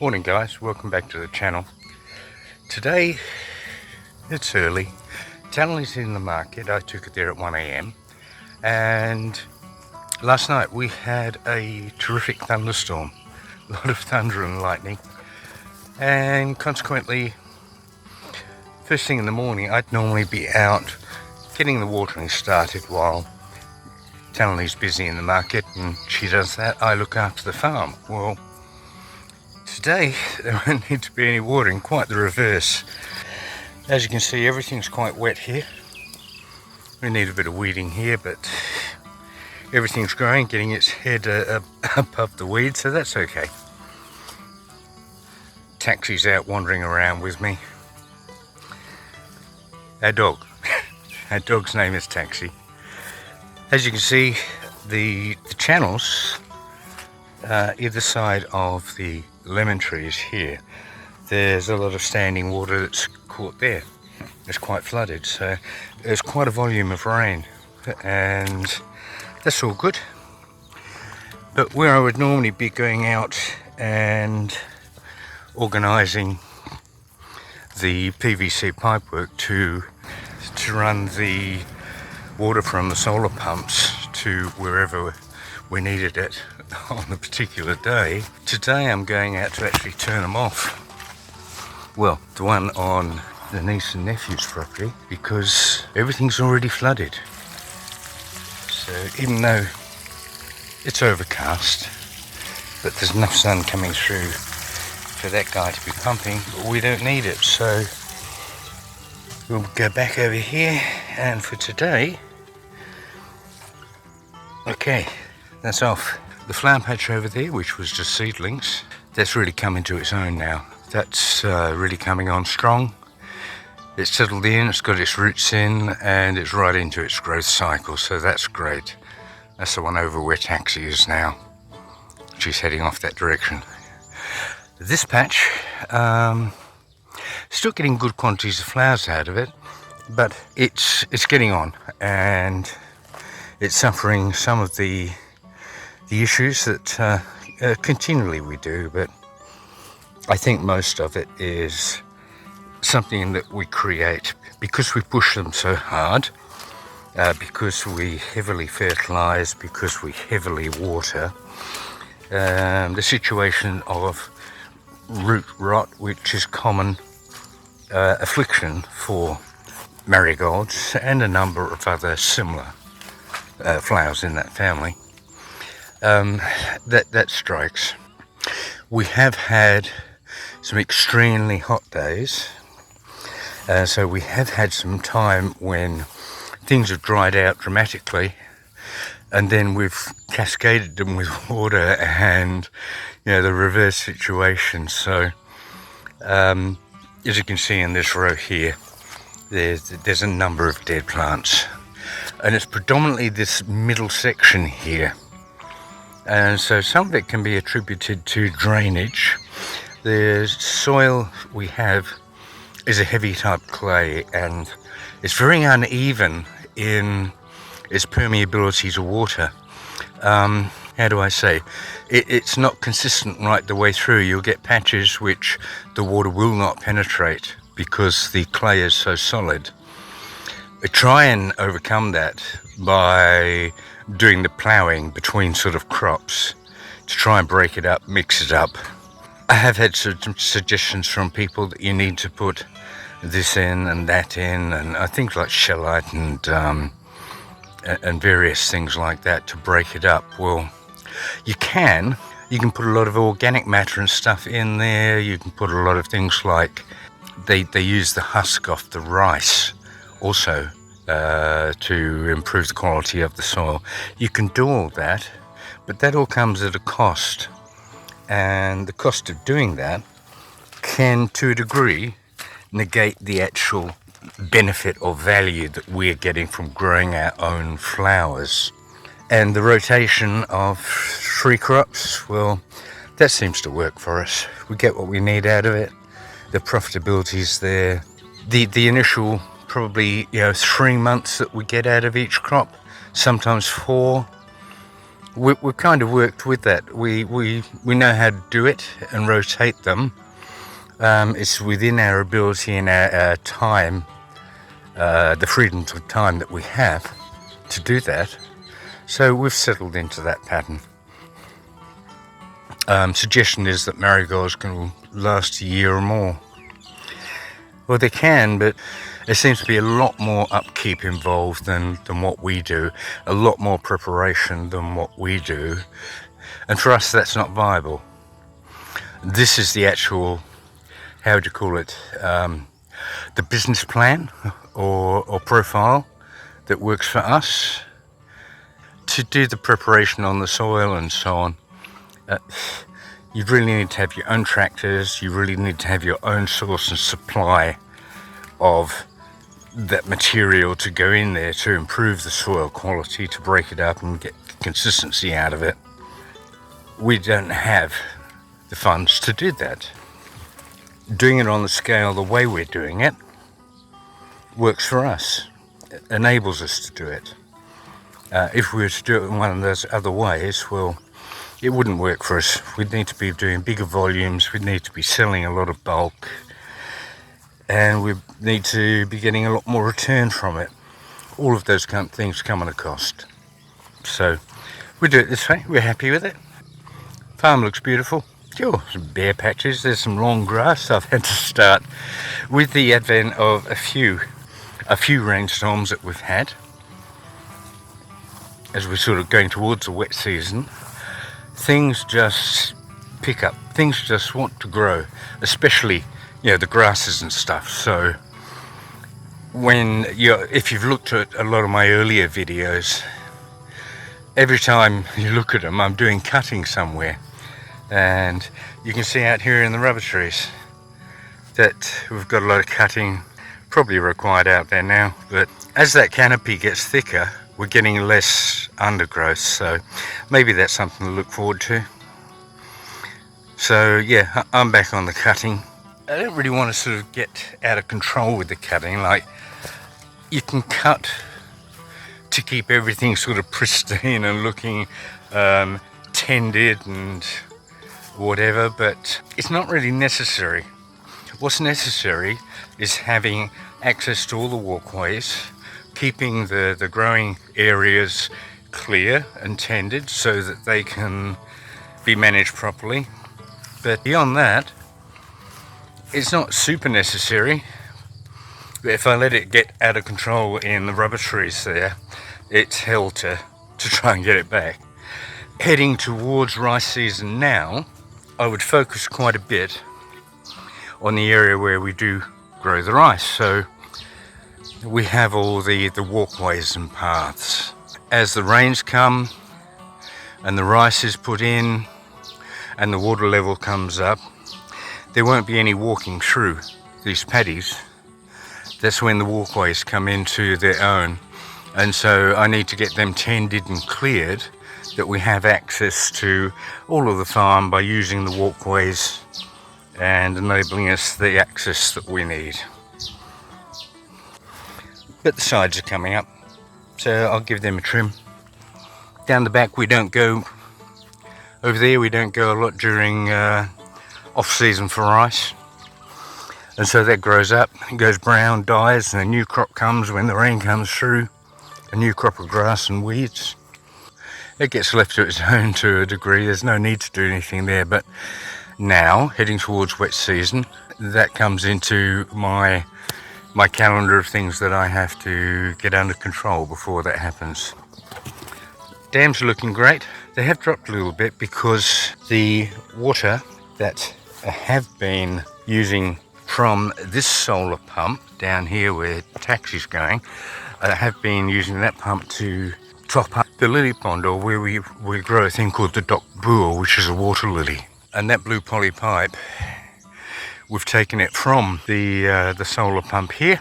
Morning guys, welcome back to the channel. Today it's early. Talent's in the market. I took it there at 1 a.m. and last night we had a terrific thunderstorm, a lot of thunder and lightning, and consequently first thing in the morning I'd normally be out getting the watering started while Talent's busy in the market and she does that. I look after the farm. Well, today there won't need to be any watering, quite the reverse. As you can see, everything's quite wet here. We need a bit of weeding here, but everything's growing, getting its head above the weeds, so that's okay. Taxi's out wandering around with me. Our dog. Our dog's name is Taxi. As you can see, the channels either side of the lemon trees here, there's a lot of standing water that's caught there. It's quite flooded, so there's quite a volume of rain, and that's all good. But where I would normally be going out and organising the PVC pipework to run the water from the solar pumps to wherever we needed it on the particular day, today I'm going out to actually turn them off. Well, the one on the niece and nephew's property, because everything's already flooded. So even though it's overcast, but there's enough sun coming through for that guy to be pumping, but we don't need it, so we'll go back over here. And for today, okay, that's off. The flower patch over there, which was just seedlings, that's really come into its own now. That's really coming on strong. It's settled in, it's got its roots in, and it's right into its growth cycle, so that's great. That's the one over where Taxi is now. She's heading off that direction. This patch, still getting good quantities of flowers out of it, but it's getting on, and it's suffering some of the issues that continually we do, but I think most of it is something that we create because we push them so hard, because we heavily fertilize, because we heavily water. The situation of root rot, which is common affliction for marigolds and a number of other similar flowers in that family. That strikes. We have had some extremely hot days, so we have had some time when things have dried out dramatically, and then we've cascaded them with water, and the reverse situation. So as you can see in this row here, there's a number of dead plants, and it's predominantly this middle section here. And so some of it can be attributed to drainage. The soil we have is a heavy type clay, and it's very uneven in its permeability to water. How do I say? It's not consistent right the way through. You'll get patches which the water will not penetrate because the clay is so solid. We try and overcome that by doing the ploughing between sort of crops to try and break it up, mix it up. I have had some suggestions from people that you need to put this in and that in, and I think like shellite and various things like that to break it up. Well, you can put a lot of organic matter and stuff in there. You can put a lot of things like they use the husk off the rice also to improve the quality of the soil. You can do all that, but that all comes at a cost, and the cost of doing that can, to a degree, negate the actual benefit or value that we're getting from growing our own flowers. And the rotation of 3 crops, well, that seems to work for us. We get what we need out of it. The profitability's there. The initial probably 3 months that we get out of each crop, sometimes 4, we've kind of worked with that. We know how to do it and rotate them. It's within our ability and our time, the freedoms of time that we have to do that. So we've settled into that pattern. Suggestion is that marigolds can last a year or more. Well, they can, but there seems to be a lot more upkeep involved than what we do, a lot more preparation than what we do, and for us that's not viable. This is the actual, how would you call it, the business plan or profile that works for us to do the preparation on the soil and so on. You really need to have your own tractors, you really need to have your own source and supply of that material to go in there to improve the soil quality, to break it up and get consistency out of it. We don't have the funds to do that. Doing it on the scale the way we're doing it works for us. It enables us to do it. If we were to do it in one of those other ways, well, it wouldn't work for us. We'd need to be doing bigger volumes, we'd need to be selling a lot of bulk, and we need to be getting a lot more return from it. All of those kind of things come at a cost. So we do it this way, we're happy with it. Farm looks beautiful. Sure, some bare patches, there's some long grass. I've had to start with the advent of a few rainstorms that we've had. As we're sort of going towards the wet season, things just pick up, things just want to grow, especially, you know, the grasses and stuff. So if you've looked at a lot of my earlier videos, every time you look at them, I'm doing cutting somewhere, and you can see out here in the rubber trees that we've got a lot of cutting probably required out there now. But as that canopy gets thicker, we're getting less undergrowth, so maybe that's something to look forward to. So yeah, I'm back on the cutting. I don't really want to sort of get out of control with the cutting. Like, you can cut to keep everything sort of pristine and looking tended and whatever, but it's not really necessary. What's necessary is having access to all the walkways, keeping the growing areas clear and tended so that they can be managed properly. But beyond that, it's not super necessary. But if I let it get out of control in the rubber trees there, it's hell to try and get it back. Heading towards rice season now, I would focus quite a bit on the area where we do grow the rice. So we have all the walkways and paths. As the rains come and the rice is put in and the water level comes up, there won't be any walking through these paddies. That's when the walkways come into their own, and so I need to get them tended and cleared, that we have access to all of the farm by using the walkways and enabling us the access that we need. But the sides are coming up, so I'll give them a trim. Down the back we don't go, over there we don't go a lot during off season for rice, and so that grows up, it goes brown, dies, and a new crop comes when the rain comes through, a new crop of grass and weeds. It gets left to its own to a degree, there's no need to do anything there. But now, heading towards wet season, that comes into my calendar of things that I have to get under control before that happens. Dams are looking great. They have dropped a little bit because the water that I have been using from this solar pump down here where taxi's going, I have been using that pump to top up the lily pond, or where we grow a thing called the dock buoy, which is a water lily. And that blue poly pipe, we've taken it from the solar pump here,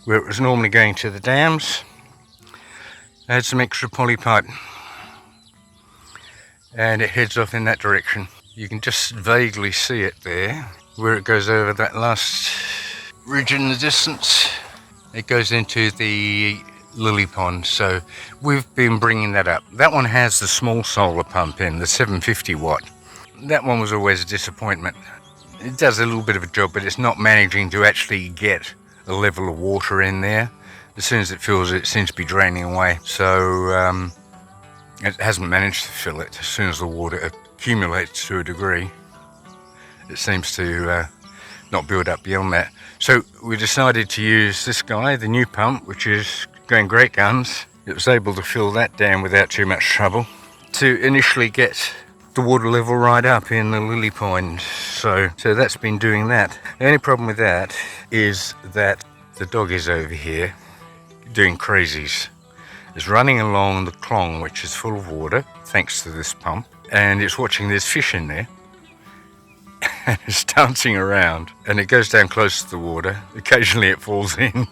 where it was normally going to the dams. Add some extra poly pipe, and it heads off in that direction. You can just vaguely see it there, where it goes over that last ridge in the distance. It goes into the lily pond, so we've been bringing that up. That one has the small solar pump in, the 750 watt. That one was always a disappointment. It does a little bit of a job, but it's not managing to actually get a level of water in there. As soon as it fills, it seems to be draining away. So it hasn't managed to fill it. As soon as the water accumulates to a degree, it seems to not build up beyond that. So we decided to use this guy, the new pump, which is going great guns. It was able to fill that down without too much trouble to initially get the water level right up in the lily pond. So that's been doing that. The only problem with that is that the dog is over here doing crazies. It's running along the clong, which is full of water thanks to this pump, and it's watching there's fish in there. And it's dancing around, and it goes down close to the water. Occasionally it falls in.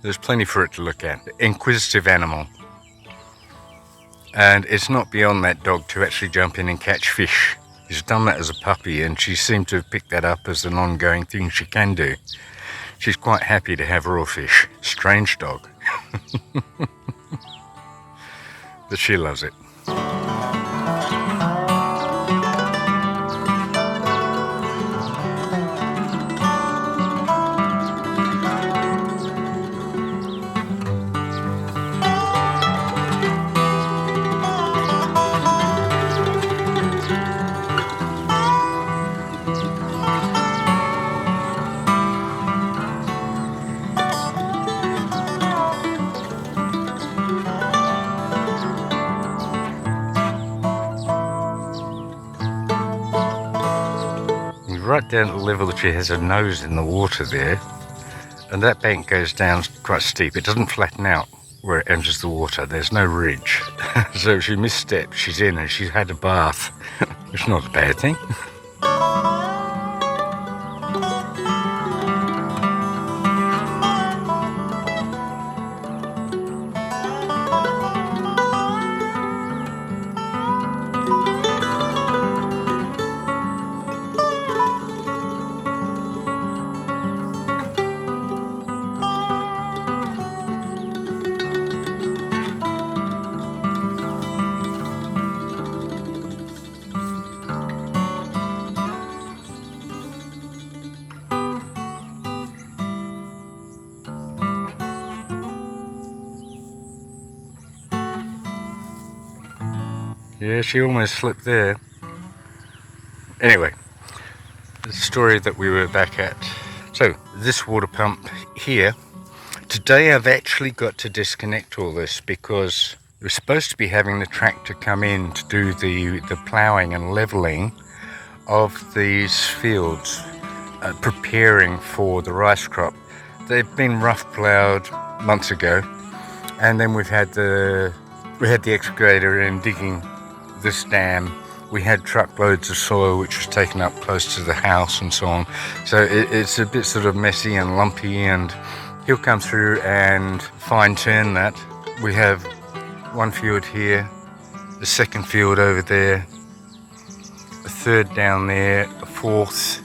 There's plenty for it to look at. Inquisitive animal. And it's not beyond that dog to actually jump in and catch fish. She's done that as a puppy, and she seemed to have picked that up as an ongoing thing she can do. She's quite happy to have raw fish. Strange dog. But she loves it. Right down to the level that she has her nose in the water there, and that bank goes down quite steep. It doesn't flatten out where it enters the water. There's no ridge. So if she missteps, she's in and she's had a bath. It's not a bad thing. Yeah, she almost slipped there. Anyway, the story that we were back at. So, this water pump here. Today I've actually got to disconnect all this because we're supposed to be having the tractor come in to do the ploughing and levelling of these fields, preparing for the rice crop. They've been rough ploughed months ago, and then we had the excavator in digging this dam. We had truckloads of soil which was taken up close to the house and so on. So it's a bit sort of messy and lumpy, and he'll come through and fine tune that. We have one field here, the second field over there, a third down there, a fourth,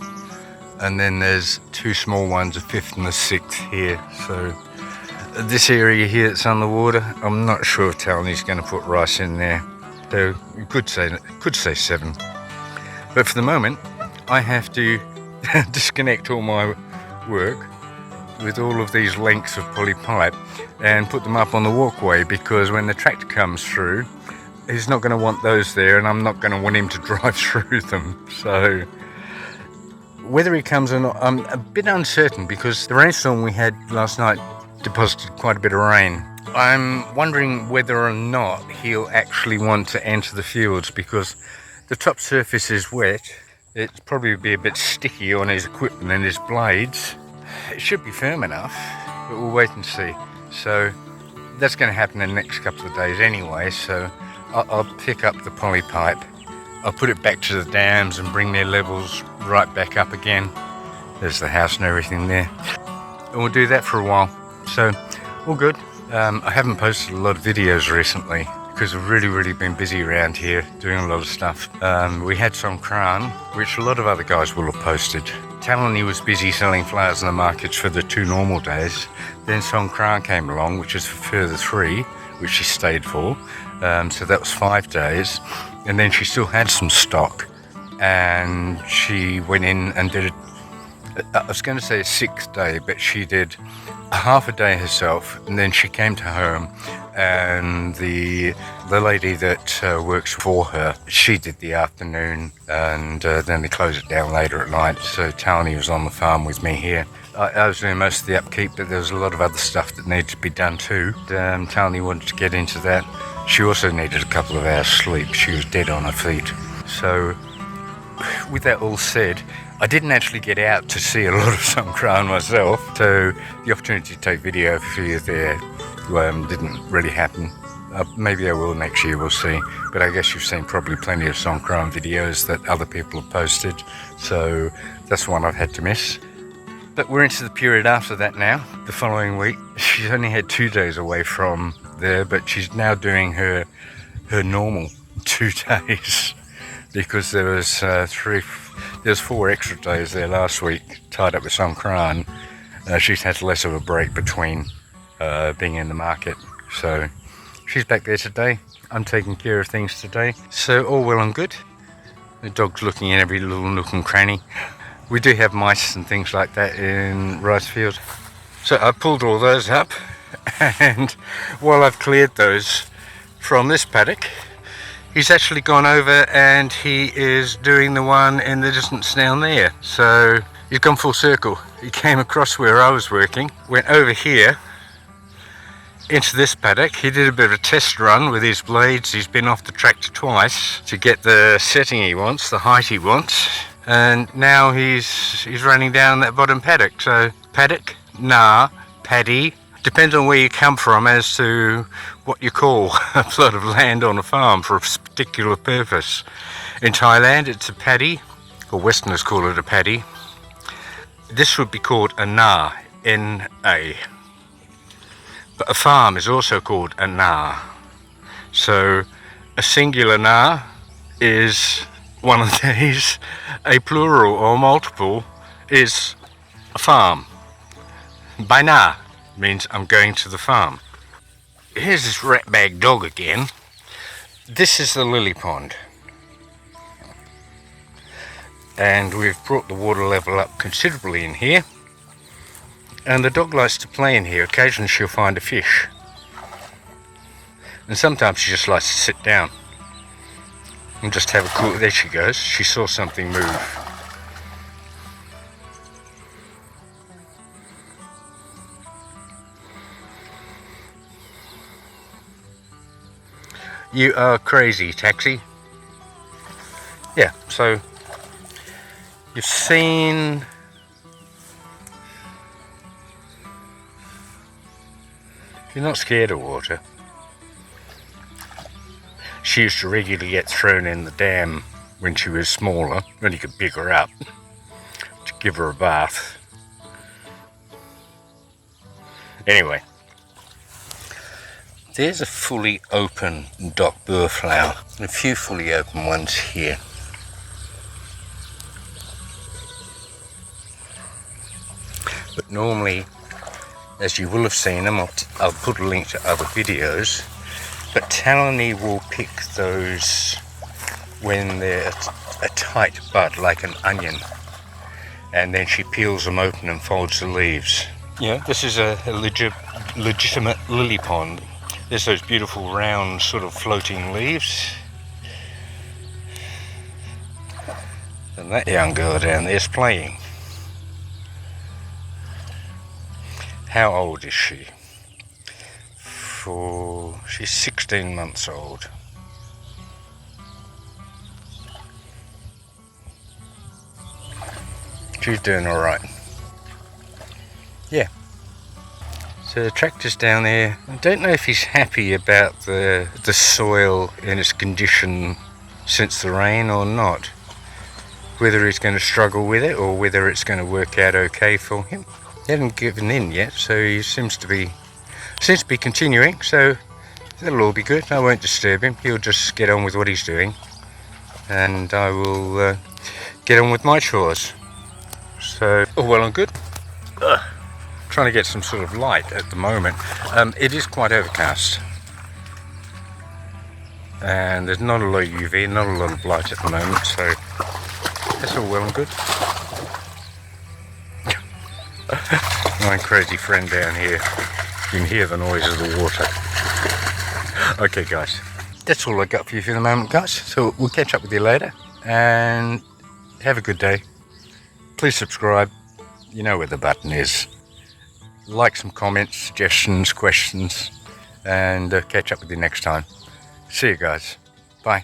and then there's two small ones, a fifth and a sixth here. So this area here that's underwater, I'm not sure if Talon's going to put rice in there. So you could say 7. But for the moment, I have to disconnect all my work with all of these lengths of poly pipe and put them up on the walkway, because when the tractor comes through, he's not going to want those there, and I'm not going to want him to drive through them. So whether he comes or not, I'm a bit uncertain, because the rainstorm we had last night deposited quite a bit of rain. I'm wondering whether or not he'll actually want to enter the fields, because the top surface is wet. It'll probably be a bit sticky on his equipment and his blades. It should be firm enough, but we'll wait and see. So that's going to happen in the next couple of days anyway, so I'll pick up the poly pipe. I'll put it back to the dams and bring their levels right back up again. There's the house and everything there. And we'll do that for a while. So, all good. I haven't posted a lot of videos recently because we've really been busy around here doing a lot of stuff. We had some Songkran, which a lot of other guys will have posted. Talani was busy selling flowers in the markets for the 2 normal days. Then Songkran came along, which is for further 3, which she stayed for. So that was 5 days. And then she still had some stock. And she went in and did it. I was going to say a 6th day, but she did a half a day herself, and then she came to home, and the lady that works for her, she did the afternoon, and then they closed it down later at night. So Talani was on the farm with me here. I was doing most of the upkeep, but there was a lot of other stuff that needed to be done too. Talani wanted to get into that. She also needed a couple of hours sleep. She was dead on her feet. So with that all said, I didn't actually get out to see a lot of Songkran myself, so the opportunity to take video for you there didn't really happen. Maybe I will next year, we'll see. But I guess you've seen probably plenty of Songkran videos that other people have posted, so that's one I've had to miss. But we're into the period after that now, the following week. She's only had 2 days away from there, but she's now doing her normal 2 days. Because there was 4 extra days there last week tied up with Songkran. She's had less of a break between being in the market, so she's back there today. I'm taking care of things today, so all well and good. The dog's looking in every little nook and cranny. We do have mice and things like that in rice field, so I pulled all those up, and while I've cleared those from this paddock, he's actually gone over and he is doing the one in the distance down there. So he's gone full circle. He came across where I was working, went over here into this paddock. He did a bit of a test run with his blades. He's been off the tractor twice to get the setting he wants, the height he wants. And now he's running down that bottom paddock. So paddock, paddy. Depends on where you come from as to what you call a plot of land on a farm for a particular purpose. In Thailand, it's a paddy, or Westerners call it a paddy. This would be called a na, N-A. But a farm is also called a na. So a singular na is one of these. A plural or multiple is a farm. By na means I'm going to the farm. Here's this ratbag dog again. This is the lily pond. And we've brought the water level up considerably in here. And the dog likes to play in here. Occasionally she'll find a fish. And sometimes she just likes to sit down and just have a cool... There she goes. She saw something move. You are crazy, taxi. Yeah, so you've seen you're not scared of water. She used to regularly get thrown in the dam when she was smaller, when you could pick her up to give her a bath. Anyway. There's a fully open dock burr flower, and a few fully open ones here. But normally, as you will have seen them, I'll put a link to other videos, but Talani will pick those when they're a tight bud, like an onion, and then she peels them open and folds the leaves. Yeah, this is a legitimate lily pond. There's those beautiful round sort of floating leaves. And that young girl down there's playing. How old is she? She's 16 months old. She's doing all right. Yeah. So the tractor's down there. I don't know if he's happy about the soil and its condition since the rain or not. Whether he's going to struggle with it or whether it's going to work out okay for him. He hasn't given in yet, so he seems to be continuing, so that'll all be good. I won't disturb him. He'll just get on with what he's doing. And I will get on with my chores. So, all well and good. Trying to get some sort of light at the moment. It is quite overcast. And there's not a lot of UV, not a lot of light at the moment, so that's all well and good. My crazy friend down here, you can hear the noise of the water. Okay guys, that's all I got for you for the moment guys, so we'll catch up with you later, and have a good day. Please subscribe, you know where the button is. Like some comments, suggestions, questions, and catch up with you next time. See you guys. Bye.